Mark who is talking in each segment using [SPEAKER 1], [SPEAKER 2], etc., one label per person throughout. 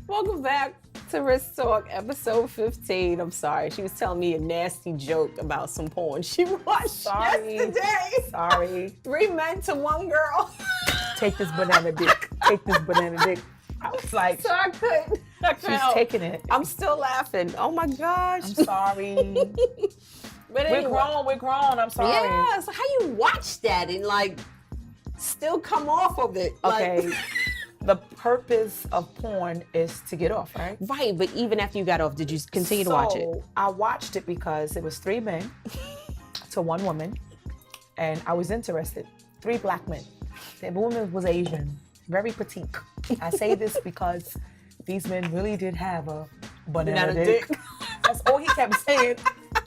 [SPEAKER 1] Welcome back to Risk Talk, episode 15. I'm sorry. She was telling me a nasty joke about some porn she watched yesterday.
[SPEAKER 2] Sorry.
[SPEAKER 1] 3 men to 1 girl.
[SPEAKER 2] Take this banana dick. Take this banana dick. I was like,
[SPEAKER 1] So I couldn't.
[SPEAKER 2] she's taking it.
[SPEAKER 1] I'm still laughing. Oh my gosh.
[SPEAKER 2] I'm sorry.
[SPEAKER 1] But anyway,
[SPEAKER 2] We're grown. I'm sorry.
[SPEAKER 1] yeah, so how you watch that and like still come off of it?
[SPEAKER 2] Okay.
[SPEAKER 1] Like,
[SPEAKER 2] The purpose of porn is to get off, right?
[SPEAKER 1] right, but even after you got off, did you continue to watch it?
[SPEAKER 2] So I watched it because it was 3 men to 1 woman, and I was interested. 3 black men. The woman was Asian, very petite. I say this because these men really did have a banana dick. That's all he kept saying.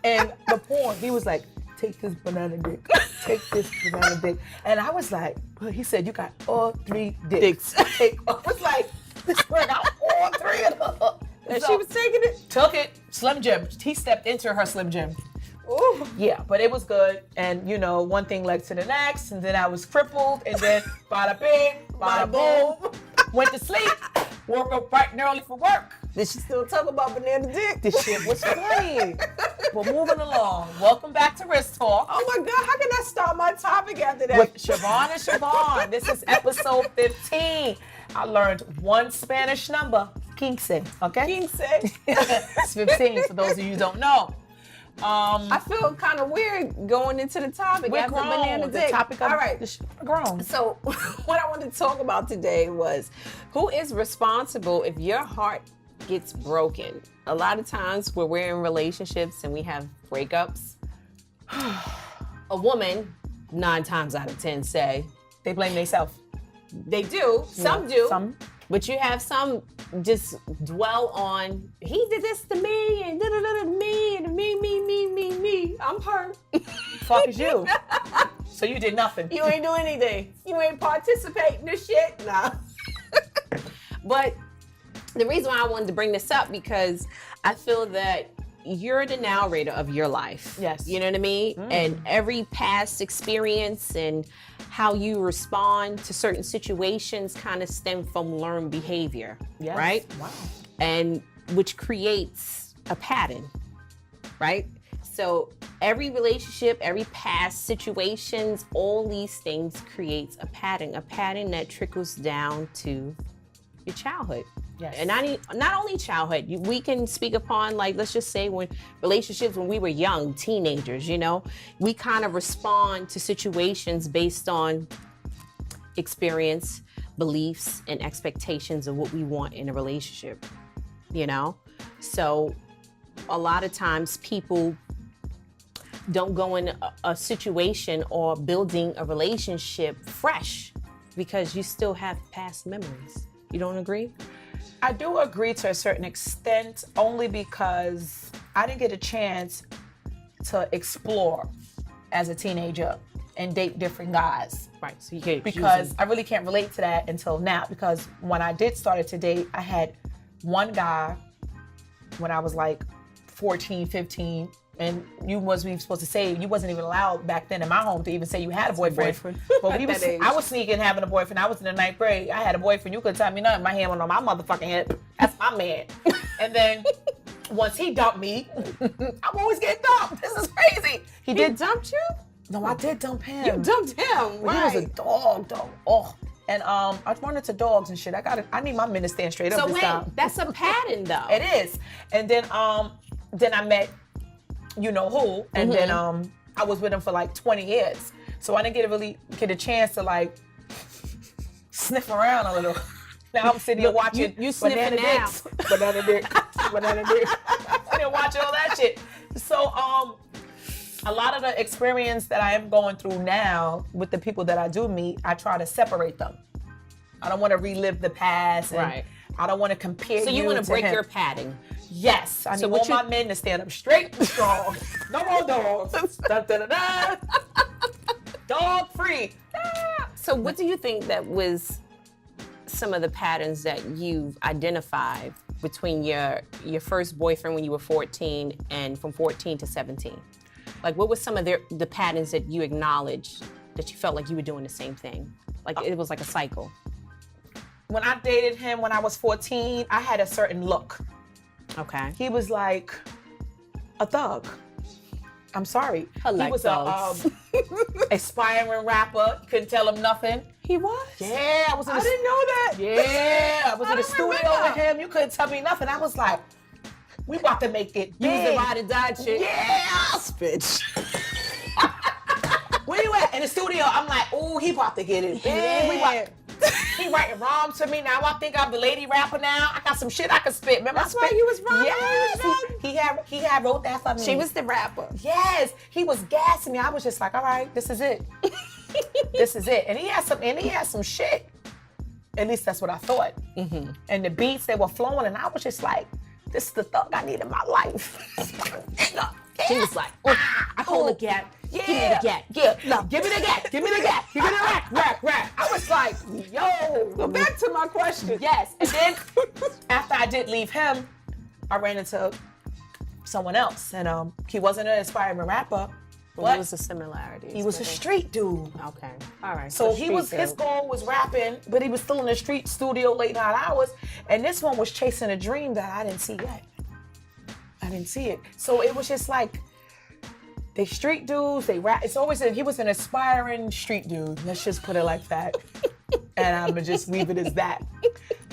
[SPEAKER 2] And the porn, he was like, take this banana dick. Take this banana dick. And I was like, well, he said, you got all 3 dicks. I was like, this girl got all 3 of them.
[SPEAKER 1] And she was taking it?
[SPEAKER 2] Took it. Slim Jim. He stepped into her Slim Jim.
[SPEAKER 1] Ooh.
[SPEAKER 2] Yeah, but it was good. And, you know, one thing led to the next. And then I was crippled. And then bada bing, bada boom. Went to sleep. Woke up bright and early for work.
[SPEAKER 1] Did she still talk about banana dick?
[SPEAKER 2] This shit was funny. But moving along. Welcome back to Risk Talk.
[SPEAKER 1] Oh my God, how can I start my topic after that?
[SPEAKER 2] With Siobhan and Siobhan. This is episode 15. I learned 1 Spanish number, 15, okay?
[SPEAKER 1] King said.
[SPEAKER 2] It's 15 for those of you who don't know.
[SPEAKER 1] I feel kind of weird going into the topic
[SPEAKER 2] We're
[SPEAKER 1] after
[SPEAKER 2] grown.
[SPEAKER 1] banana
[SPEAKER 2] The
[SPEAKER 1] dick.
[SPEAKER 2] topic of
[SPEAKER 1] All right.
[SPEAKER 2] grown.
[SPEAKER 1] So what I wanted to talk about today was who is responsible if your heart gets broken? A lot of times when we're in relationships and we have breakups, a woman, 9 times out of 10 say,
[SPEAKER 2] They blame themselves.
[SPEAKER 1] they do, some do.
[SPEAKER 2] Some.
[SPEAKER 1] But you have some just dwell on, he did this to me and da-da-da-da to me and me. I'm hurt.
[SPEAKER 2] Fuck is you. So you did nothing.
[SPEAKER 1] You ain't do anything. You ain't participate in this shit. Nah. But the reason why I wanted to bring this up because I feel that you're the narrator of your life.
[SPEAKER 2] Yes.
[SPEAKER 1] You know what I mean? And every past experience and how you respond to certain situations kind of stem from learned behavior.
[SPEAKER 2] Yes.
[SPEAKER 1] Right?
[SPEAKER 2] Wow.
[SPEAKER 1] And which creates a pattern, right? So every relationship, every past situations, all these things creates a pattern that trickles down to your childhood.
[SPEAKER 2] Yes.
[SPEAKER 1] And not only childhood, we can speak upon, like, let's just say when relationships when we were young, teenagers, you know, we kind of respond to situations based on experience, beliefs, and expectations of what we want in a relationship, you know? So a lot of times people don't go in a situation or building a relationship fresh because you still have past memories. You don't agree?
[SPEAKER 2] I do agree to a certain extent, only because I didn't get a chance to explore as a teenager and date different guys.
[SPEAKER 1] Right. So you can't
[SPEAKER 2] Because I really can't relate to that until now. Because when I did start to date, I had 1 guy when I was like 14, 15. And you wasn't even supposed to say, you wasn't even allowed back then in my home to even say you had a boyfriend. But when I was sneaking having a boyfriend. I was in the 9th grade. I had a boyfriend. You couldn't tell me nothing. My hand went on my motherfucking head. That's my man. And then once he dumped me, I'm always getting dumped. This is crazy.
[SPEAKER 1] He did dump you?
[SPEAKER 2] No, I did dump him.
[SPEAKER 1] You dumped him, right?
[SPEAKER 2] He was a dog, though. Oh. And I run into dogs and shit. I need my men to stand straight up this time.
[SPEAKER 1] That's a pattern, though.
[SPEAKER 2] It is. And then I met you know who, and then I was with him for like 20 years. So I didn't really get a chance to like sniff around a little. Now I'm sitting here watching
[SPEAKER 1] you sniffing now.
[SPEAKER 2] Banana dick. I didn't watch all that shit. So a lot of the experience that I am going through now with the people that I do meet, I try to separate them. I don't want to relive the past. And
[SPEAKER 1] right.
[SPEAKER 2] I don't want to compare.
[SPEAKER 1] So you want to break
[SPEAKER 2] him.
[SPEAKER 1] your pattern.
[SPEAKER 2] Yes, I need all my men to stand up straight and strong. No more dogs. Dun, dun, dun, dun. Dog free.
[SPEAKER 1] So what do you think that was some of the patterns that you've identified between your first boyfriend when you were 14 and from 14 to 17? Like, what was some of the patterns that you acknowledged that you felt like you were doing the same thing? Like it was like a cycle.
[SPEAKER 2] when I dated him when I was 14, I had a certain look.
[SPEAKER 1] Okay.
[SPEAKER 2] He was like a thug. I'm sorry.
[SPEAKER 1] I like
[SPEAKER 2] he was
[SPEAKER 1] thugs.
[SPEAKER 2] a aspiring rapper. Couldn't tell him nothing.
[SPEAKER 1] He was?
[SPEAKER 2] Yeah, I was in
[SPEAKER 1] I didn't know that.
[SPEAKER 2] Yeah, I was in the studio
[SPEAKER 1] remember.
[SPEAKER 2] with him. You couldn't tell me nothing. I was like, we about to make it
[SPEAKER 1] You was
[SPEAKER 2] big.
[SPEAKER 1] the ride or die chick.
[SPEAKER 2] Yes,
[SPEAKER 1] Bitch.
[SPEAKER 2] Where you at? In the studio. I'm like, ooh, he about to get it big.
[SPEAKER 1] Yeah.
[SPEAKER 2] He writing rhymes to me. Now I think I'm the lady rapper now. I got some shit I can spit. Remember
[SPEAKER 1] That's
[SPEAKER 2] I
[SPEAKER 1] why
[SPEAKER 2] spit?
[SPEAKER 1] you was rhyming
[SPEAKER 2] Yes.
[SPEAKER 1] when you was
[SPEAKER 2] He had wrote that for me.
[SPEAKER 1] She was the rapper.
[SPEAKER 2] Yes. He was gassing me. I was just like, all right, this is it. This is it. And he had some shit. At least that's what I thought.
[SPEAKER 1] Mm-hmm.
[SPEAKER 2] And the beats, they were flowing, and I was just like, this is the thug I need in my life.
[SPEAKER 1] She was like, I hold a gap.
[SPEAKER 2] Yeah.
[SPEAKER 1] Give me the gap.
[SPEAKER 2] Yeah. No, give me the gap. Give me the gap. Give me the rap. I was like, yo.
[SPEAKER 1] Go back to my question.
[SPEAKER 2] Yes. And then after I did leave him, I ran into someone else. And he wasn't an aspiring rapper.
[SPEAKER 1] What was the similarities?
[SPEAKER 2] He was a street dude.
[SPEAKER 1] Okay. All right.
[SPEAKER 2] So
[SPEAKER 1] street
[SPEAKER 2] his
[SPEAKER 1] dude.
[SPEAKER 2] goal was rapping, but he was still in the street studio late night hours. And this one was chasing a dream that I didn't see yet. I didn't see it. So it was just like, they street dudes, they rap. It's always he was an aspiring street dude. Let's just put it like that. And I'm gonna just leave it as that.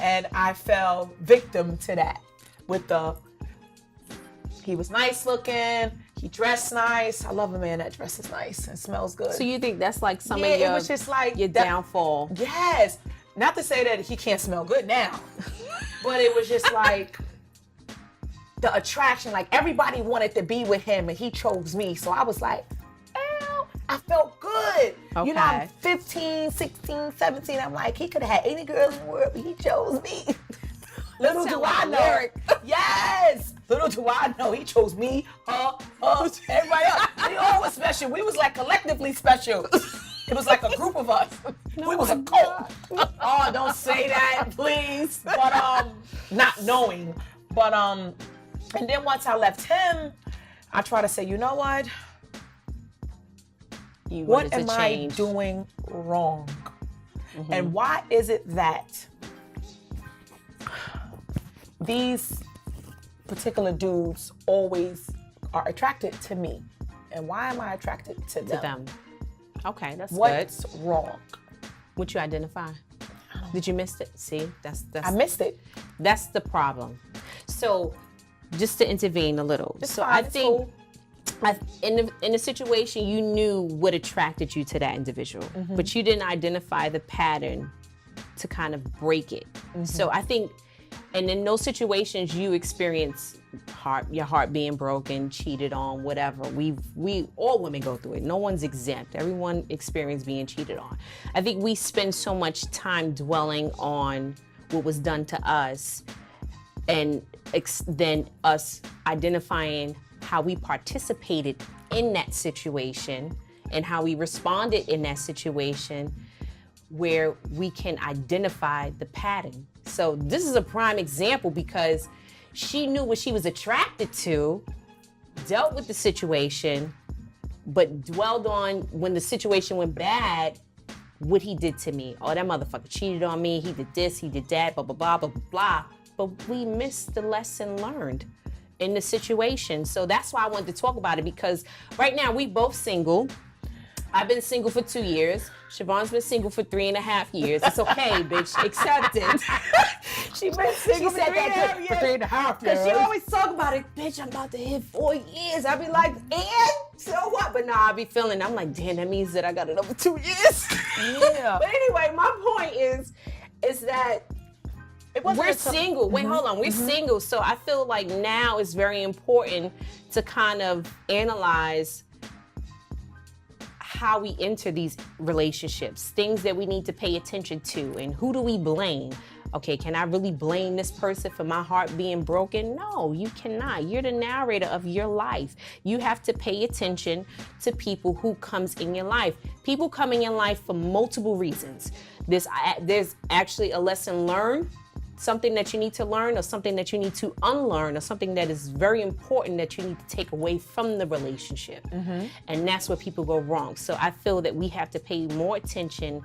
[SPEAKER 2] And I fell victim to that he was nice looking, he dressed nice. I love a man that dresses nice and smells good.
[SPEAKER 1] So you think that's like some
[SPEAKER 2] Yeah,
[SPEAKER 1] of your,
[SPEAKER 2] it was just like
[SPEAKER 1] your
[SPEAKER 2] that-
[SPEAKER 1] downfall?
[SPEAKER 2] Yes. Not to say that he can't smell good now, but it was just like the attraction. Like everybody wanted to be with him and he chose me. So I was like, ew, I felt good. You know, I'm
[SPEAKER 1] Okay.
[SPEAKER 2] 15, 16, 17. I'm like, he could have had any girl in the world, but he chose me. Little
[SPEAKER 1] sound
[SPEAKER 2] do
[SPEAKER 1] like
[SPEAKER 2] I
[SPEAKER 1] a
[SPEAKER 2] know.
[SPEAKER 1] lyric.
[SPEAKER 2] Yes. Little do I know. He chose me, everybody else. We all was special. We was like collectively special. It was like a group of us. We was a cult. Oh, don't say that, please. But not knowing. But and then once I left him, I try to say, you know what?
[SPEAKER 1] You
[SPEAKER 2] What
[SPEAKER 1] wanted to
[SPEAKER 2] am I
[SPEAKER 1] change.
[SPEAKER 2] doing wrong?
[SPEAKER 1] Mm-hmm.
[SPEAKER 2] And why is it that these particular dudes always are attracted to me? And why am I attracted to them?
[SPEAKER 1] to them? Okay, that's good.
[SPEAKER 2] What's wrong?
[SPEAKER 1] Would you identify? Did you miss it? See, that's
[SPEAKER 2] I missed it.
[SPEAKER 1] that's the problem. So, just to intervene a little.
[SPEAKER 2] It's
[SPEAKER 1] so
[SPEAKER 2] fine,
[SPEAKER 1] I
[SPEAKER 2] it's
[SPEAKER 1] think
[SPEAKER 2] cool.
[SPEAKER 1] in the situation, you knew what attracted you to that individual,
[SPEAKER 2] Mm-hmm.
[SPEAKER 1] but you didn't identify the pattern to kind of break it.
[SPEAKER 2] Mm-hmm.
[SPEAKER 1] So I think, and in those situations, you experience your heart being broken, cheated on, whatever. We all women go through it. No one's exempt. Everyone experiences being cheated on. I think we spend so much time dwelling on what was done to us, and then us identifying how we participated in that situation and how we responded in that situation, where we can identify the pattern. So this is a prime example because she knew what she was attracted to, dealt with the situation, but dwelled on when the situation went bad, what he did to me. Oh, that motherfucker cheated on me. He did this, he did that, blah, blah, blah, blah, blah, blah. But we missed the lesson learned in the situation. So that's why I wanted to talk about it, because right now we both single. I've been single for 2 years. Siobhan's been single for 3.5 years. It's okay, bitch. Accept it.
[SPEAKER 2] She been single
[SPEAKER 1] She said that
[SPEAKER 2] for 3.5 years.
[SPEAKER 1] Because she always talk about it, bitch, I'm about to hit 4 years. I be like, and so what? But nah, I be feeling, I'm like, damn, that means that I got another 2 years.
[SPEAKER 2] Yeah.
[SPEAKER 1] But anyway, my point is that we're single. Wait, hold on. We're single. So I feel like now it's very important to kind of analyze how we enter these relationships, things that we need to pay attention to, and who do we blame? Okay, can I really blame this person for my heart being broken? No, you cannot. You're the narrator of your life. You have to pay attention to people who comes in your life. People come in your life for multiple reasons. There's actually a lesson learned something that you need to learn or something that you need to unlearn or something that is very important that you need to take away from the relationship. And that's where people go wrong. So I feel that we have to pay more attention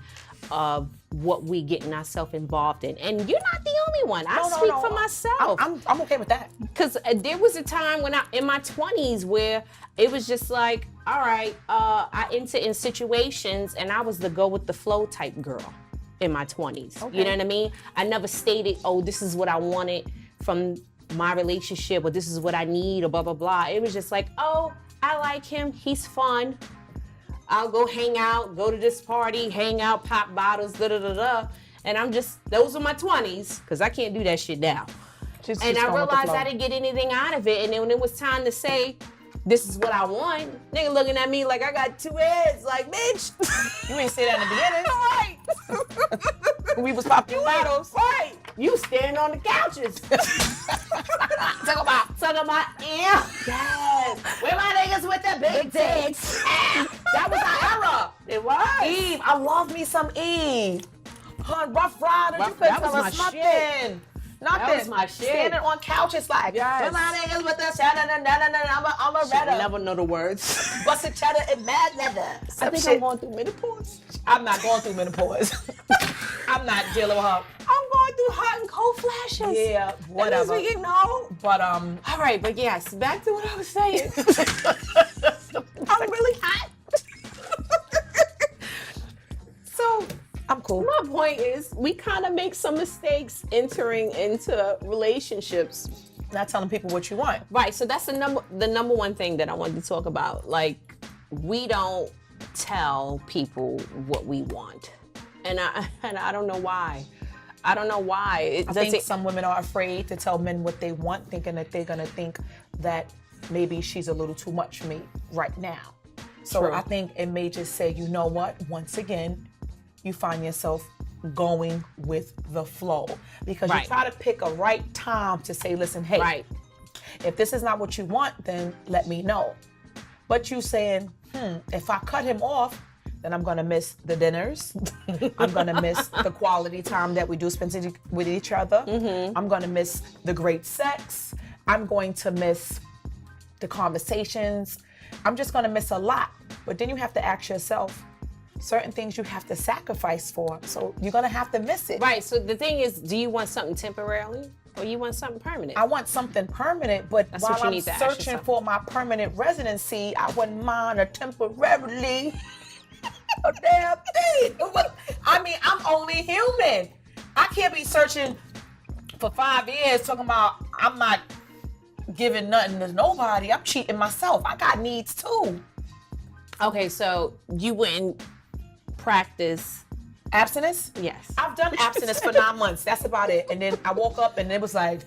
[SPEAKER 1] of what we getting ourselves involved in. And you're not the only one. I speak for myself.
[SPEAKER 2] I'm okay with that.
[SPEAKER 1] Because there was a time when in my 20s where it was just like, all right, I entered in situations and I was the go with the flow type girl in my 20s.
[SPEAKER 2] Okay.
[SPEAKER 1] You know what I mean? I never stated, oh, this is what I wanted from my relationship or this is what I need or blah, blah, blah. It was just like, oh, I like him. He's fun. I'll go hang out, go to this party, hang out, pop bottles, da da da da. And I'm just, those are my 20s, because I can't do that shit now. And I realized I didn't get anything out of it. And then when it was time to say, this is what I want, nigga looking at me like I got two heads, like, bitch.
[SPEAKER 2] You ain't say that in the beginning.
[SPEAKER 1] Right.
[SPEAKER 2] We was popping bottles.
[SPEAKER 1] Right. You standing on the couches. Talk about, yeah. Yes. Where my niggas with the big dicks? That was our era. It was.
[SPEAKER 2] Eve, I love me some Eve. Huh, Rough Riders, you couldn't tell us nothing. Nothing.
[SPEAKER 1] That was my shit.
[SPEAKER 2] Standing on couches like,
[SPEAKER 1] yes.
[SPEAKER 2] Where my niggas with the I'm a redder.
[SPEAKER 1] Never know the words.
[SPEAKER 2] Busted cheddar and mad leather.
[SPEAKER 1] I think I'm going through menopause.
[SPEAKER 2] I'm not going through menopause. I'm not dealing with her.
[SPEAKER 1] I'm going through hot and cold flashes.
[SPEAKER 2] Yeah, whatever.
[SPEAKER 1] That means we getting old.
[SPEAKER 2] But
[SPEAKER 1] all right, but yes, back to what I was saying. I'm really hot. So
[SPEAKER 2] I'm cool.
[SPEAKER 1] my point is, we kind of make some mistakes entering into relationships.
[SPEAKER 2] Not telling people what you want.
[SPEAKER 1] Right. So that's the number one thing that I wanted to talk about. Like, we don't tell people what we want, and I don't know why. I don't know why.
[SPEAKER 2] I think some women are afraid to tell men what they want, thinking that they're gonna think that maybe she's a little too much for me right now. So
[SPEAKER 1] True.
[SPEAKER 2] I think it may just say, you know what? Once again, you find yourself going with the flow because
[SPEAKER 1] Right.
[SPEAKER 2] you try to pick a right time to say, listen, hey,
[SPEAKER 1] Right.
[SPEAKER 2] if this is not what you want, then let me know. But you saying, if I cut him off, then I'm gonna miss the dinners. I'm gonna miss the quality time that we do spend with each other. I'm gonna miss the great sex. I'm going to miss the conversations. I'm just gonna miss a lot. But then you have to ask yourself, certain things you have to sacrifice for. So you're gonna have to miss it.
[SPEAKER 1] Right. So the thing is, do you want something temporarily or you want something permanent?
[SPEAKER 2] I want something permanent, but
[SPEAKER 1] That's
[SPEAKER 2] while
[SPEAKER 1] what you
[SPEAKER 2] I'm
[SPEAKER 1] need to ask
[SPEAKER 2] searching
[SPEAKER 1] yourself.
[SPEAKER 2] for my permanent residency, I wouldn't mind a temporarily a damn thing. I mean, I'm only human. I can't be searching for 5 years talking about I'm not giving nothing to nobody. I'm cheating myself. I got needs too.
[SPEAKER 1] Okay, so you wouldn't practice.
[SPEAKER 2] Abstinence?
[SPEAKER 1] Yes.
[SPEAKER 2] I've done abstinence for 9 months. That's about it. And then I woke up and it was like,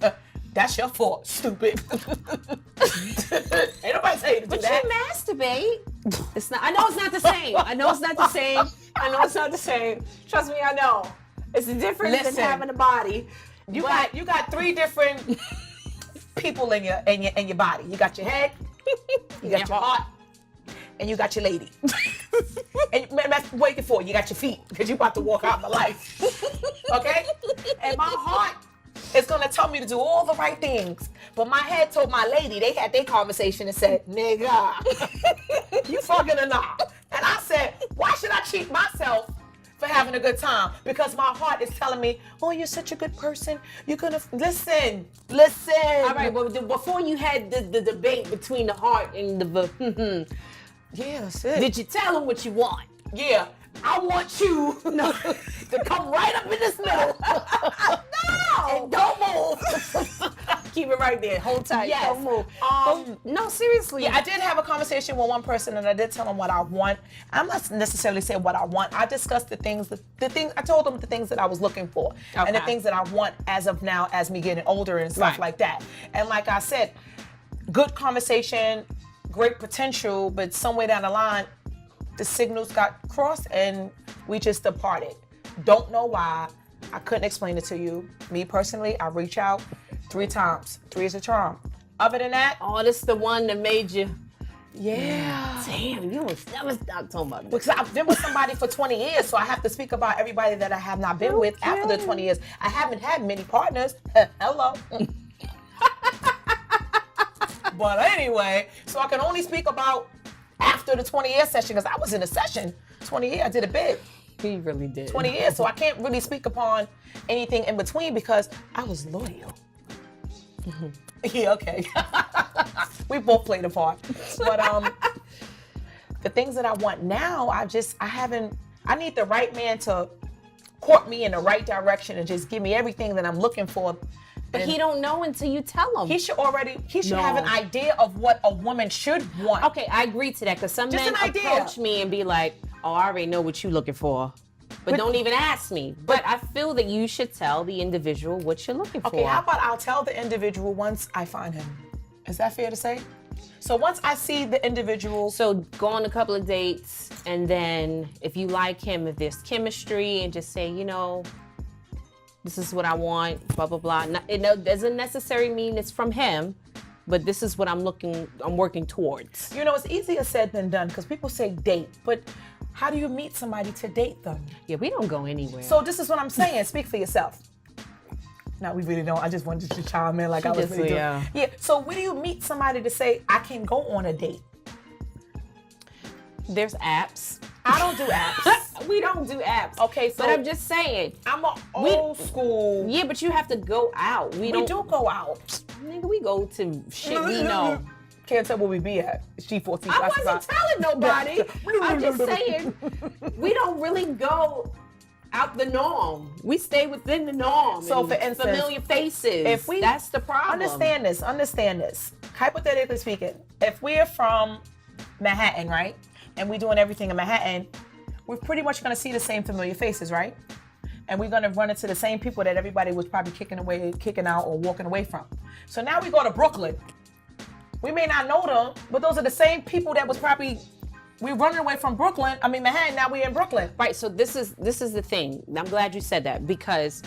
[SPEAKER 2] that's your fault, stupid. Ain't nobody tell you to do
[SPEAKER 1] But
[SPEAKER 2] that.
[SPEAKER 1] you masturbate. It's not. I know it's not the same. I know it's not the same. I know it's not the same. Trust me, I know. It's different
[SPEAKER 2] Listen.
[SPEAKER 1] than having a body.
[SPEAKER 2] You got 3 different people in your body. You got your head, you got your heart, and you got your lady. And that's what you're for. You got your feet because you about to walk out in the life. Okay? And my heart is gonna tell me to do all the right things. But my head told my lady, they had their conversation and said, nigga, you fucking or not? And I said, why should I cheat myself for having a good time? Because my heart is telling me, oh, you're such a good person. You're gonna listen.
[SPEAKER 1] All right. Well, before you had the debate between the heart and the
[SPEAKER 2] Yeah, that's it.
[SPEAKER 1] did you tell him what you want?
[SPEAKER 2] Yeah, I want you to come right up in this middle. No! And don't move.
[SPEAKER 1] Keep it right there. Hold tight.
[SPEAKER 2] Yes.
[SPEAKER 1] Don't move. No, seriously.
[SPEAKER 2] Yeah, I did have a conversation with one person and I did tell them what I want. I'm not necessarily saying what I want. I discussed the things, I told them the things that I was looking for and the
[SPEAKER 1] Okay.
[SPEAKER 2] things that I want as of now, as me getting older and stuff
[SPEAKER 1] Right.
[SPEAKER 2] like that. And like I said, good conversation, great potential, but somewhere down the line, the signals got crossed and we just departed. Don't know why. I couldn't explain it to you. Me personally, I reach out 3 times. 3 is a charm. Other than that,
[SPEAKER 1] Oh, this the one that made you
[SPEAKER 2] Yeah.
[SPEAKER 1] Damn, you must never stop talking about that.
[SPEAKER 2] Because I've been with somebody for 20 years, so I have to speak about everybody that I have not been with after the 20 years. I haven't had many partners. Hello. But anyway, so I can only speak about after the 20-year session, because I was in a session. 20 years, I did a bid.
[SPEAKER 1] He really did.
[SPEAKER 2] 20 years, so I can't really speak upon anything in between because I was loyal. Yeah, okay. We both played a part. But the things that I want now, I need the right man to court me in the right direction and just give me everything that I'm looking for.
[SPEAKER 1] But he don't know until you tell him.
[SPEAKER 2] He should have an idea of what a woman should want.
[SPEAKER 1] Okay, I agree to that, because some men approach me and be like, oh, I already know what you're looking for. But don't even ask me. But I feel that you should tell the individual what you're looking for.
[SPEAKER 2] Okay, how about I'll tell the individual once I find him. Is that fair to say? So once I see the individual.
[SPEAKER 1] So go on a couple of dates, and then if you like him, if there's chemistry, and just say, this is what I want, blah, blah, blah. It doesn't necessarily mean it's from him, but this is what I'm working towards.
[SPEAKER 2] It's easier said than done, because people say date, but how do you meet somebody to date them?
[SPEAKER 1] Yeah, we don't go anywhere.
[SPEAKER 2] So this is what I'm saying. Speak for yourself. No, we really don't. I just wanted to chime in like I was really doing. Yeah. So where do you meet somebody to say, I can go on a date?
[SPEAKER 1] There's apps.
[SPEAKER 2] I don't do apps.
[SPEAKER 1] We don't do apps.
[SPEAKER 2] Okay, so
[SPEAKER 1] but I'm just saying.
[SPEAKER 2] I'm an old school.
[SPEAKER 1] Yeah, but you have to go out. We do
[SPEAKER 2] go out.
[SPEAKER 1] Nigga, we go to shit we know.
[SPEAKER 2] Can't tell where we be at. G14.
[SPEAKER 1] I wasn't telling nobody. I'm just saying, we don't really go out the norm. We stay within the norm.
[SPEAKER 2] So for instance,
[SPEAKER 1] familiar faces. That's the problem.
[SPEAKER 2] Understand this. Hypothetically speaking, if we're from Manhattan, right? And we're doing everything in Manhattan, we're pretty much gonna see the same familiar faces, right? And we're gonna run into the same people that everybody was probably kicking out or walking away from. So now we go to Brooklyn. We may not know them, but those are the same people that was probably, we're running away from Manhattan, now we're in Brooklyn.
[SPEAKER 1] Right, so this is the thing. I'm glad you said that, because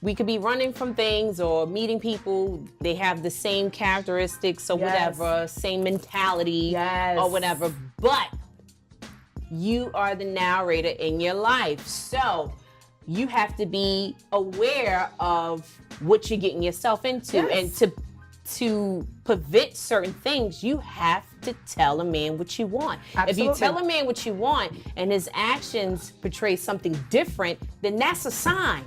[SPEAKER 1] we could be running from things or meeting people, they have the same characteristics or whatever, same mentality or whatever, but you are the narrator in your life. So you have to be aware of what you're getting yourself into. And to prevent certain things, you have to tell a man what you want. Absolutely. If you tell a man what you want and his actions portray something different, then that's a sign.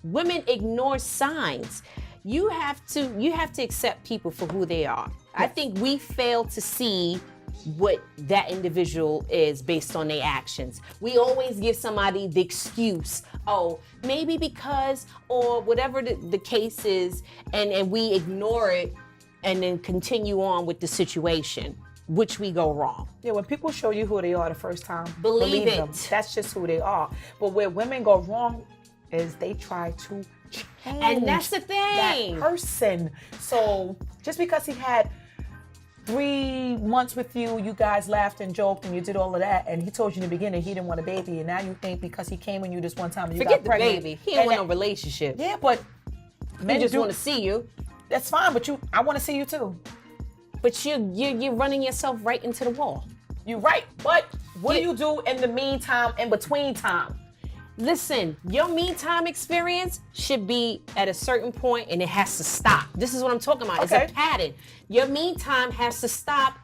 [SPEAKER 1] Women ignore signs. You have to accept people for who they are. I think we fail to see what that individual is based on their actions. We always give somebody the excuse, oh, maybe because, or whatever the case is, and we ignore it and then continue on with the situation, which we go wrong.
[SPEAKER 2] Yeah, when people show you who they are the first time,
[SPEAKER 1] believe it.
[SPEAKER 2] Them. That's just who they are. But where women go wrong is they try to change.
[SPEAKER 1] And that's the thing.
[SPEAKER 2] That person. So just because he had 3 months with you, you guys laughed and joked and you did all of that, and he told you in the beginning he didn't want a baby, and now you think because he came on you this one time and you got pregnant.
[SPEAKER 1] Forget the baby. He didn't want no relationship.
[SPEAKER 2] Yeah, but
[SPEAKER 1] men just want to see you.
[SPEAKER 2] That's fine, but I want to see you too.
[SPEAKER 1] But you're running yourself right into the wall.
[SPEAKER 2] You're right, but what do you do in the meantime, in between time?
[SPEAKER 1] Listen, your meantime experience should be at a certain point and it has to stop. This is what I'm talking about. Okay. It's a pattern. Your meantime has to stop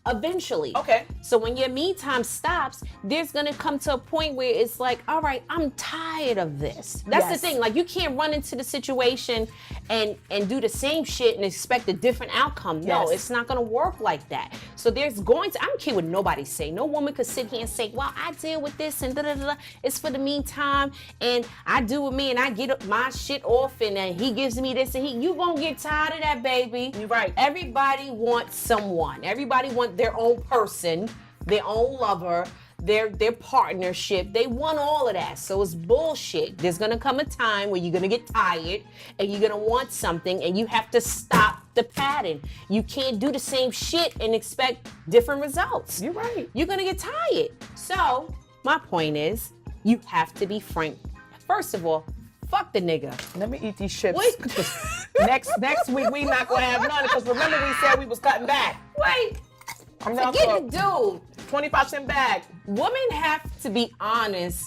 [SPEAKER 1] eventually.
[SPEAKER 2] Okay.
[SPEAKER 1] So when your meantime stops, there's gonna come to a point where it's like, all right, I'm tired of this. That's the thing. Like, you can't run into the situation and do the same shit and expect a different outcome. No, it's not gonna work like that. So I don't care what nobody say. No woman could sit here and say, well, I deal with this and da-da-da-da. It's for the meantime, and I do with me and I get my shit off and he gives me this and you gonna get tired of that, baby.
[SPEAKER 2] You're right.
[SPEAKER 1] Everybody wants someone. Everybody wants their own person, their own lover, their partnership. They want all of that. So it's bullshit. There's gonna come a time where you're gonna get tired and you're gonna want something and you have to stop the pattern. You can't do the same shit and expect different results.
[SPEAKER 2] You're right.
[SPEAKER 1] You're gonna get tired. So my point is, you have to be frank. First of all, fuck the nigga.
[SPEAKER 2] Let me eat these chips. Next week we not gonna have none, because remember we said we was cutting back.
[SPEAKER 1] Wait.
[SPEAKER 2] I'm not
[SPEAKER 1] Forget the dude.
[SPEAKER 2] 25-cent bag.
[SPEAKER 1] Women have to be honest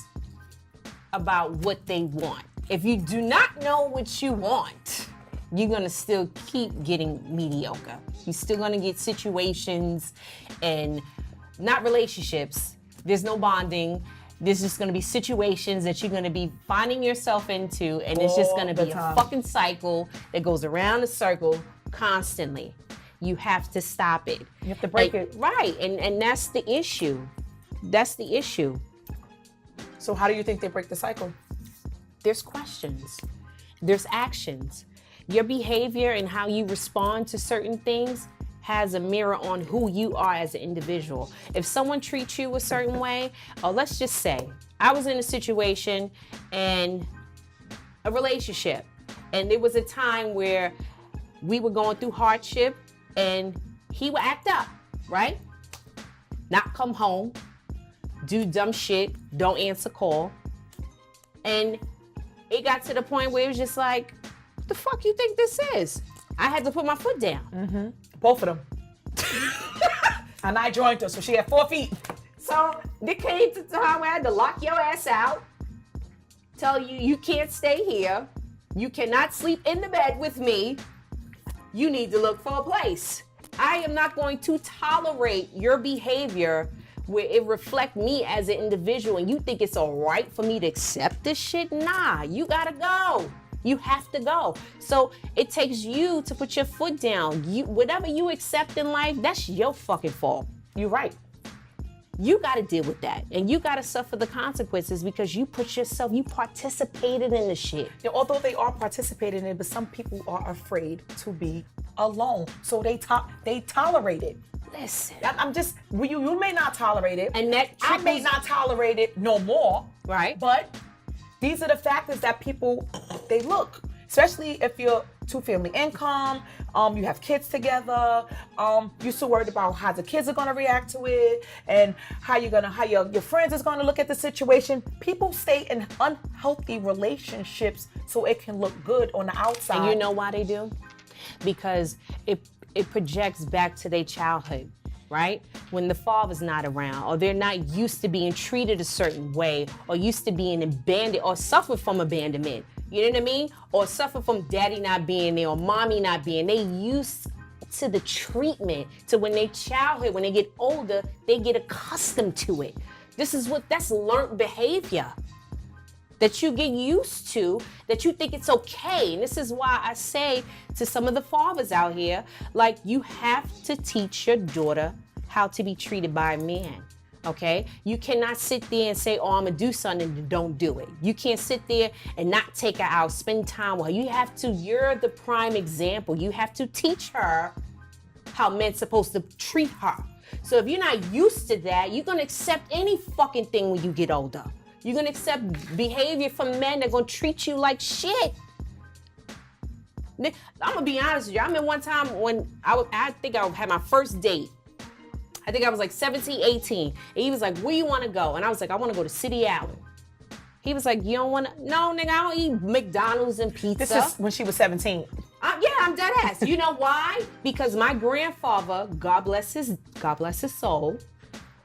[SPEAKER 1] about what they want. If you do not know what you want, you're gonna still keep getting mediocre. You're still gonna get situations and not relationships. There's no bonding. There's just gonna be situations that you're gonna be finding yourself into, and it's just gonna be a fucking cycle that goes around the circle constantly. You have to stop it.
[SPEAKER 2] You have to break it.
[SPEAKER 1] Right, and that's the issue. That's the issue.
[SPEAKER 2] So how do you think they break the cycle?
[SPEAKER 1] There's questions. There's actions. Your behavior and how you respond to certain things has a mirror on who you are as an individual. If someone treats you a certain way, or let's just say, I was in a situation and a relationship, and there was a time where we were going through hardship and he would act up, right? Not come home, do dumb shit, don't answer call. And it got to the point where it was just like, what the fuck you think this is? I had to put my foot down.
[SPEAKER 2] Mm-hmm. Both of them. And I joined her, so she had 4 feet.
[SPEAKER 1] So there came to the time where I had to lock your ass out, tell you you can't stay here, you cannot sleep in the bed with me, you need to look for a place. I am not going to tolerate your behavior where it reflects me as an individual and you think it's all right for me to accept this shit. Nah, you gotta go. You have to go. So it takes you to put your foot down. Whatever you accept in life, that's your fucking fault.
[SPEAKER 2] You're right.
[SPEAKER 1] You gotta deal with that. And you gotta suffer the consequences because you participated in the shit.
[SPEAKER 2] You know, although they are participating in it, but some people are afraid to be alone. So they tolerate it.
[SPEAKER 1] Listen.
[SPEAKER 2] I'm just, you may not tolerate it.
[SPEAKER 1] And that
[SPEAKER 2] I may not tolerate it no more.
[SPEAKER 1] Right.
[SPEAKER 2] But these are the factors that people, they look. Especially if you're two-family income, you have kids together, you're so worried about how the kids are gonna react to it and how your friends is gonna look at the situation. People stay in unhealthy relationships so it can look good on the outside.
[SPEAKER 1] And you know why they do? Because it projects back to their childhood, right? When the father's not around, or they're not used to being treated a certain way, or used to being abandoned, or suffer from abandonment. You know what I mean? Or suffer from daddy not being there, or mommy not being. They used to the treatment, to when they childhood, when they get older, they get accustomed to it. That's learned behavior that you get used to, that you think it's okay. And this is why I say to some of the fathers out here, like, you have to teach your daughter how to be treated by a man, okay? You cannot sit there and say, oh, I'm gonna do something and don't do it. You can't sit there and not take her out, spend time with her. You're the prime example. You have to teach her how men's supposed to treat her. So if you're not used to that, you're gonna accept any fucking thing when you get older. You're gonna accept behavior from men that gonna treat you like shit. I'm gonna be honest with you. I remember one time when I think I had my first date. I think I was like 17, 18. And he was like, where you wanna go? And I was like, I wanna go to City Island. He was like, you don't wanna? No, nigga, I don't eat McDonald's and pizza.
[SPEAKER 2] This is when she was 17.
[SPEAKER 1] Yeah, I'm dead ass. You know why? Because my grandfather, God bless his soul,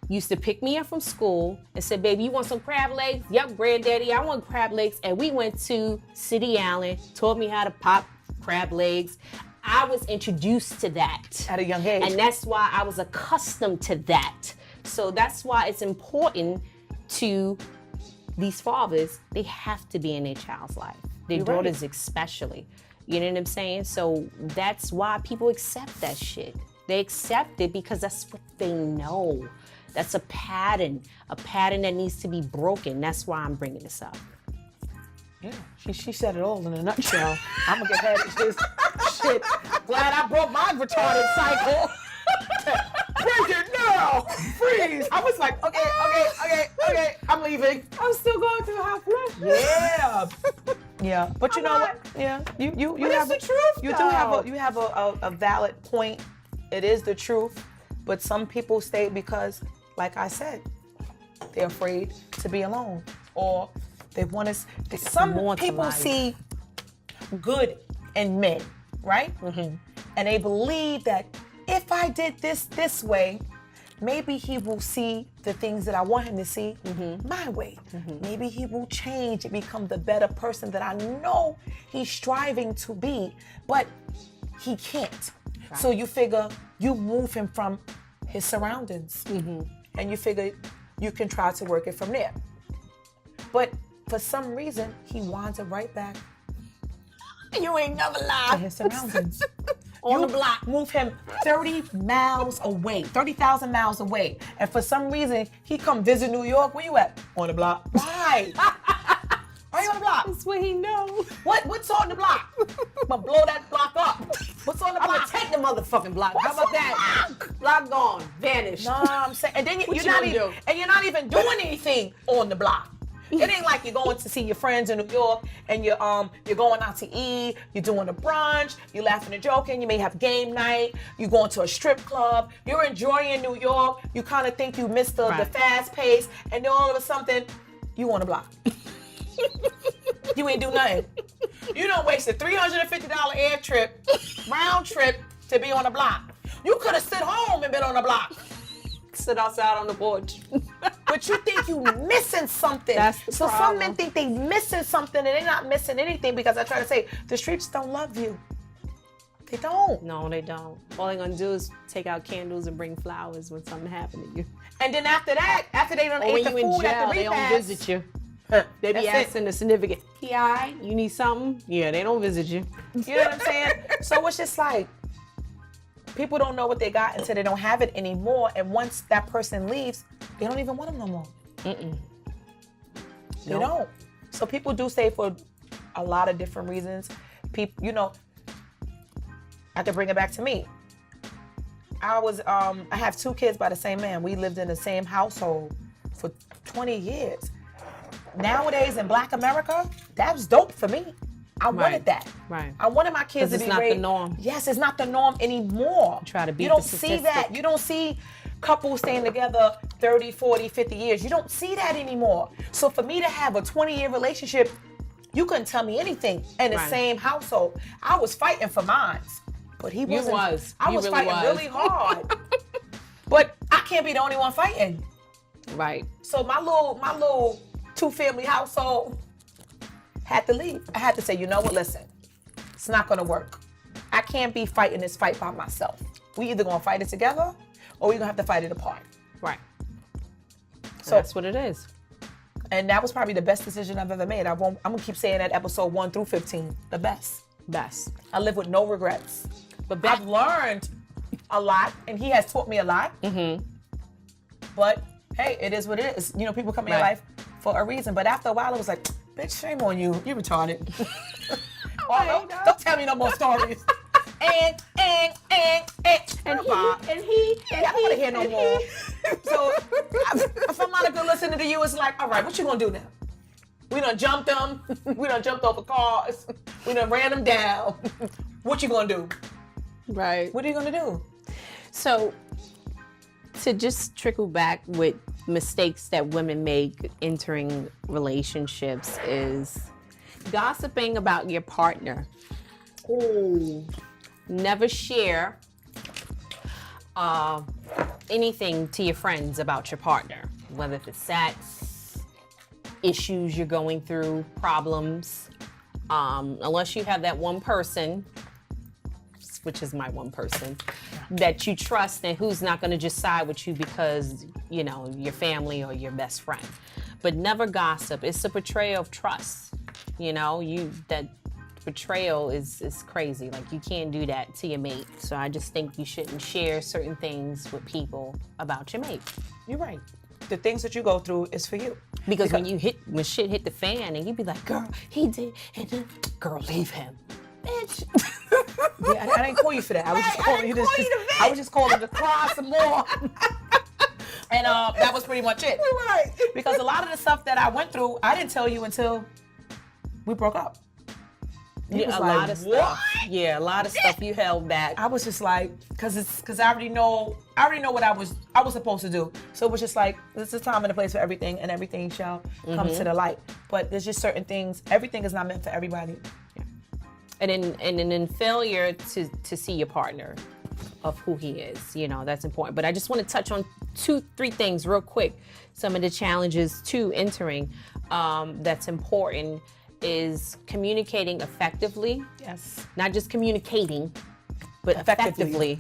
[SPEAKER 1] used to pick me up from school and said, baby, you want some crab legs? Yup, granddaddy, I want crab legs. And we went to City Island, taught me how to pop crab legs. I was introduced to that.
[SPEAKER 2] At a young age.
[SPEAKER 1] And that's why I was accustomed to that. So that's why it's important to these fathers, they have to be in their child's life. Their
[SPEAKER 2] You're
[SPEAKER 1] daughters
[SPEAKER 2] right.
[SPEAKER 1] especially. You know what I'm saying? So that's why people accept that shit. They accept it because that's what they know. That's a pattern that needs to be broken. That's why I'm bringing this up.
[SPEAKER 2] Yeah, she said it all in a nutshell. I'm gonna get ahead of this shit. Glad I broke my retarded cycle. Break it now! Freeze! I was like, okay, I'm leaving.
[SPEAKER 1] I'm still going through hot flush.
[SPEAKER 2] Yeah. Yeah. But you know what? Yeah. You have
[SPEAKER 1] the truth,
[SPEAKER 2] you
[SPEAKER 1] though.
[SPEAKER 2] do have a valid point. It is the truth. But some people stay because, like I said, they're afraid to be alone. Or they want to. Some people see good in men, right? Mm-hmm. And they believe that if I did this way, maybe he will see the things that I want him to see my way. Maybe he will change and become the better person that I know he's striving to be, but he can't.
[SPEAKER 1] Right.
[SPEAKER 2] So you figure you move him from his surroundings, and you figure you can try to work it from there. But for some reason, he winds up right back.
[SPEAKER 1] You ain't never
[SPEAKER 2] To
[SPEAKER 1] lied.
[SPEAKER 2] his surroundings.
[SPEAKER 1] On
[SPEAKER 2] You
[SPEAKER 1] the block.
[SPEAKER 2] move him 30 miles away, 30,000 miles away. And for some reason, he come visit New York. Where you at? On the block. Why? Why you on the block?
[SPEAKER 1] That's what he knows.
[SPEAKER 2] What's on the block? I'm gonna blow that block up. What's on the
[SPEAKER 1] I'm gonna
[SPEAKER 2] block?
[SPEAKER 1] take the motherfucking block. How
[SPEAKER 2] What's
[SPEAKER 1] about
[SPEAKER 2] on
[SPEAKER 1] that?
[SPEAKER 2] the
[SPEAKER 1] Block gone. Vanished.
[SPEAKER 2] No, I'm saying, and then
[SPEAKER 1] What
[SPEAKER 2] you're
[SPEAKER 1] you
[SPEAKER 2] not
[SPEAKER 1] gonna
[SPEAKER 2] even,
[SPEAKER 1] do?
[SPEAKER 2] and you're not even doing anything on the block. It ain't like you're going to see your friends in New York and you're going out to eat, you're doing a brunch, you're laughing and joking, you may have game night, you're going to a strip club, you're enjoying New York, you kind of think you missed the
[SPEAKER 1] Right.
[SPEAKER 2] fast pace, and then all of a sudden, you on the block. You ain't do nothing. You done wasted $350 air trip, round trip, to be on the block. You could have sit home and been on the block.
[SPEAKER 1] Sit outside on the porch.
[SPEAKER 2] But you think you missing something.
[SPEAKER 1] That's the
[SPEAKER 2] so some
[SPEAKER 1] problem.
[SPEAKER 2] men think they missing something and they're not missing anything, because I try to say the streets don't love you. They don't.
[SPEAKER 1] No, they don't. All they're gonna do is take out candles and bring flowers when something happened to you.
[SPEAKER 2] And then after that, after they done
[SPEAKER 1] Or
[SPEAKER 2] ate
[SPEAKER 1] when
[SPEAKER 2] the
[SPEAKER 1] you in
[SPEAKER 2] food at
[SPEAKER 1] jail,
[SPEAKER 2] the
[SPEAKER 1] they don't
[SPEAKER 2] repast,
[SPEAKER 1] visit you.
[SPEAKER 2] huh,
[SPEAKER 1] They be
[SPEAKER 2] that's it.
[SPEAKER 1] asking the significant, he all right? You need something? Yeah, they don't visit you.
[SPEAKER 2] You know what I'm saying? So it's just like, people don't know what they got until they don't have it anymore. And once that person leaves, they don't even want them no more. They
[SPEAKER 1] Nope.
[SPEAKER 2] don't. So people do stay for a lot of different reasons. People, you know, I could bring it back to me. I have 2 kids by the same man. We lived in the same household for 20 years. Nowadays in Black America, that was dope for me. I wanted that.
[SPEAKER 1] Right.
[SPEAKER 2] I wanted my kids
[SPEAKER 1] 'Cause
[SPEAKER 2] to
[SPEAKER 1] it's
[SPEAKER 2] be
[SPEAKER 1] not the
[SPEAKER 2] raised.
[SPEAKER 1] norm.
[SPEAKER 2] Yes, it's not the norm anymore.
[SPEAKER 1] Try to beat
[SPEAKER 2] You don't
[SPEAKER 1] the
[SPEAKER 2] see that.
[SPEAKER 1] statistic.
[SPEAKER 2] You don't see couples staying together 30, 40, 50 years. You don't see that anymore. So for me to have a 20-year relationship, you couldn't tell me anything in the
[SPEAKER 1] Right.
[SPEAKER 2] same household. I was fighting for mine, but he wasn't.
[SPEAKER 1] was.
[SPEAKER 2] I
[SPEAKER 1] You
[SPEAKER 2] was
[SPEAKER 1] really
[SPEAKER 2] fighting
[SPEAKER 1] was.
[SPEAKER 2] really hard. But I can't be the only one fighting.
[SPEAKER 1] Right.
[SPEAKER 2] So my little 2-family household had to leave. I had to say, you know what, listen, it's not gonna work. I can't be fighting this fight by myself. We either gonna fight it together or we're gonna have to fight it apart.
[SPEAKER 1] Right.
[SPEAKER 2] So
[SPEAKER 1] That's what it is.
[SPEAKER 2] and that was probably the best decision I've ever made. I'm gonna keep saying that episode 1 through 15, the best.
[SPEAKER 1] Best.
[SPEAKER 2] I live with no regrets.
[SPEAKER 1] But back,
[SPEAKER 2] I've learned a lot and he has taught me a lot. But hey, it is what it is. You know, people come in your
[SPEAKER 1] Right.
[SPEAKER 2] life for a reason. But after a while, it was like, bitch, shame on you. You retarded.
[SPEAKER 1] Right.
[SPEAKER 2] Don't tell me no more stories. and
[SPEAKER 1] and he
[SPEAKER 2] I don't want to hear no more. So if I'm not a good listener to you, it's like, all right, what you gonna do now? We done jumped them. We done jumped over cars. We done ran them down. What you gonna do?
[SPEAKER 1] Right.
[SPEAKER 2] What are you gonna do?
[SPEAKER 1] So, to just trickle back with mistakes that women make entering relationships is gossiping about your partner.
[SPEAKER 2] Oh,
[SPEAKER 1] Never share anything to your friends about your partner, whether it's sex, issues you're going through, problems, unless you have that one person, which is my one person, that you trust and who's not going to just side with you because, you know, your family or your best friend. But never gossip. It's a betrayal of trust. You know, that betrayal is crazy. Like, you can't do that to your mate. So I just think you shouldn't share certain things with people about your mate.
[SPEAKER 2] you're right. The things that you go through is for you.
[SPEAKER 1] Because when shit hit the fan and you be like, girl, he did, and then, girl, leave him. Bitch.
[SPEAKER 2] Yeah, I didn't call you for that. I was just calling you I was just calling to cry some more. And that was pretty much it.
[SPEAKER 1] Right.
[SPEAKER 2] Because a lot of the stuff that I went through, I didn't tell you until we broke up. You was
[SPEAKER 1] Yeah, a
[SPEAKER 2] like,
[SPEAKER 1] lot of
[SPEAKER 2] "What?"
[SPEAKER 1] stuff. Yeah, a lot of stuff you held back.
[SPEAKER 2] I was just like, because I already know what I was supposed to do. So it was just like, there's a time and a place for everything, and everything shall come to the light. But there's just certain things. Everything is not meant for everybody.
[SPEAKER 1] And in failure to see your partner, of who he is. You know, that's important. But I just want to touch on 2-3 things real quick. Some of the challenges to entering that's important is communicating effectively.
[SPEAKER 2] Yes.
[SPEAKER 1] Not just communicating, but effectively.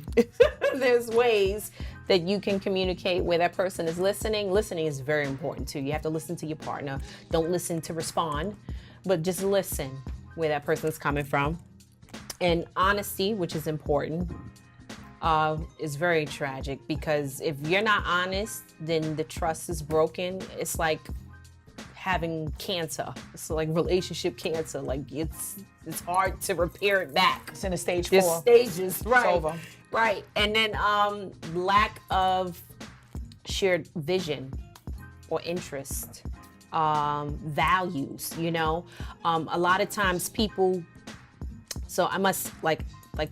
[SPEAKER 1] There's ways that you can communicate where that person is listening. Listening is very important too. You have to listen to your partner. Don't listen to respond, but just listen where that person is coming from. And honesty, which is important, is very tragic, because if you're not honest, then the trust is broken. It's like having cancer. It's like relationship cancer. Like it's hard to repair it back.
[SPEAKER 2] It's in a stage 4.
[SPEAKER 1] There's stages, right?
[SPEAKER 2] It's over.
[SPEAKER 1] Right. And then lack of shared vision or interest, values. You know, a lot of times people. So I must like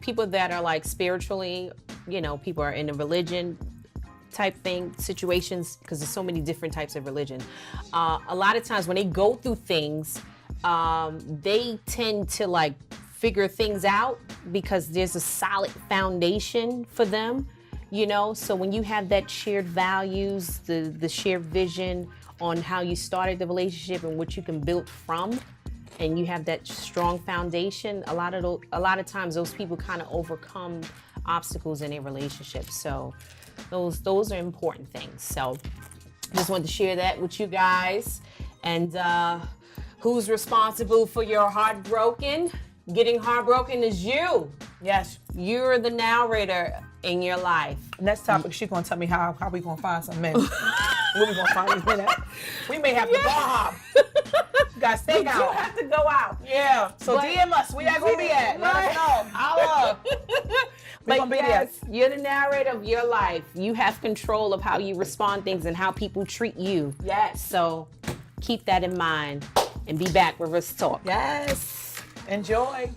[SPEAKER 1] people that are like spiritually, you know, people are in a religion type thing, situations, because there's so many different types of religion. A lot of times when they go through things, they tend to like figure things out because there's a solid foundation for them, you know? So when you have that shared values, the shared vision on how you started the relationship and what you can build from, and you have that strong foundation, a lot of times those people kind of overcome obstacles in a relationship. So those are important things. So just wanted to share that with you guys. And who's responsible for your heartbroken? Getting heartbroken is you.
[SPEAKER 2] Yes.
[SPEAKER 1] You're the narrator in your life.
[SPEAKER 2] Next topic, she's gonna tell me how we gonna find some men. Where we gonna find these men at? We may have to bar hop. You gotta stay out.
[SPEAKER 1] You have to go out.
[SPEAKER 2] Yeah. So
[SPEAKER 1] But-
[SPEAKER 2] DM us. Where y'all gonna be at? Let us know. Holla. We
[SPEAKER 1] But
[SPEAKER 2] gonna be
[SPEAKER 1] yes,
[SPEAKER 2] there.
[SPEAKER 1] you're the narrator of your life. You have control of how you respond things and how people treat you.
[SPEAKER 2] Yes.
[SPEAKER 1] So keep that in mind and be back with us talk.
[SPEAKER 2] Yes. Enjoy.